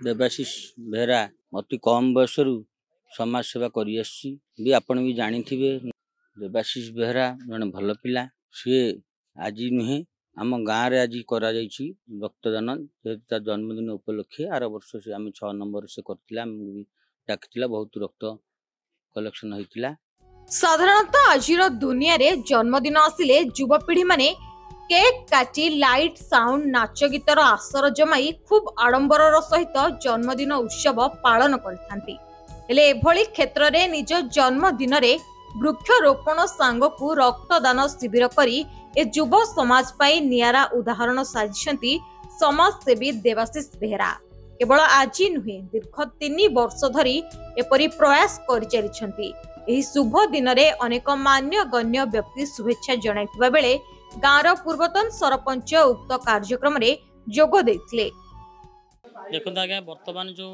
देवाशीष बेहरा अति कम बयस समाज सेवा भी आपण भी जानी देवाशीष बेहरा जड़े भल पिला सी आज नुहे आम गाँव रे आज करा रक्तदान जेहेतु जन्मदिन उपलक्षे आर वर्ष से आम 6 नंबर से करथिला डाकिथिला बहुत रक्त कलेक्शन होइथिला। साधारणतः आजिर दुनिया रे जन्मदिन आसिले युवपीढ़ी माने केक काटी लाइट साउंड नाच गीतर आसर जमाई खूब आडंबर सहित जन्मदिन उत्सव पालन करथांती। हेले एभली क्षेत्र रे निज जन्मदिन रे वृक्षरोपण सांगकु रक्तदान शिविर करी ए युव समाज पाई नियारा उदाहरण साजिछंती समाजसेवी देवाशीष बेहरा। केवल आज नुहे दीर्घ 3 वर्ष धरी एपरी प्रयास करि चलिछंती। एही शुभ दिन रे अनेक मान्य गण्य व्यक्ति शुभेच्छा जणाइथिबा बेले गाँवर पूर्वतन सरपंच उक्त कार्यक्रम रे जोग देथिले। देखो आज्ञा वर्तमान जो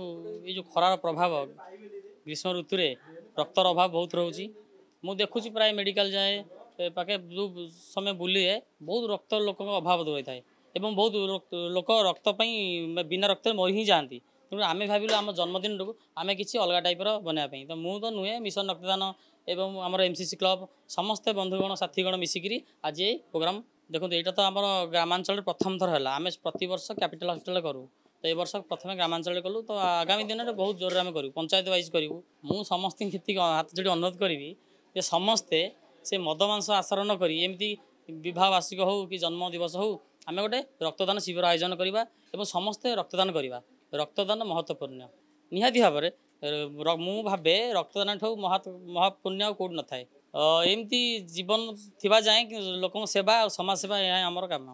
ये जो खरार प्रभाव ग्रीष्म ऋतु रे रक्तर अभाव बहुत रोची मु देखुची प्राय मेडिकल जाए पाखे जो समय बुलिए बहुत रक्त लोक अभाव रही थाए एवं बहुत लोक रक्त बिना रक्त मरी ही जाती। तेणु आम भाविलु आम जन्मदिन को आम किसी अलग टाइप बनापी तो मुझे तो नुहे मिशन रक्तदान एवं आमर एमसीसी क्लब समस्ते बंधुगण साथीगण मिसिकी आज ये प्रोग्राम देखो यहाँ तो आम ग्रामांचल प्रथम थर है आम प्रत वर्ष कैपिटल हॉस्पिटल करूँ तो ये वर्ष प्रथम ग्रामांचल कलु तो आगामी दिन में बहुत जोर आम करूँ पंचायत वाइज करूँ मु समस्त हाथ जोड़ी अनुरोध करी जे समस्ते से मद मांस आसर न करी एमती विवाह वार्षिक हो कि जन्म दिवस हो आम गोटे रक्तदान शिविर आयोजन करवा और समस्ते रक्तदान करवा। रक्तदान महत्वपूर्ण निहाती भाव में मु भावे रक्तदान ठू महापुण्य कौट न थाए एमती जीवन थिबा जाए लोक सेवा और समाज सेवा यह आमर काम।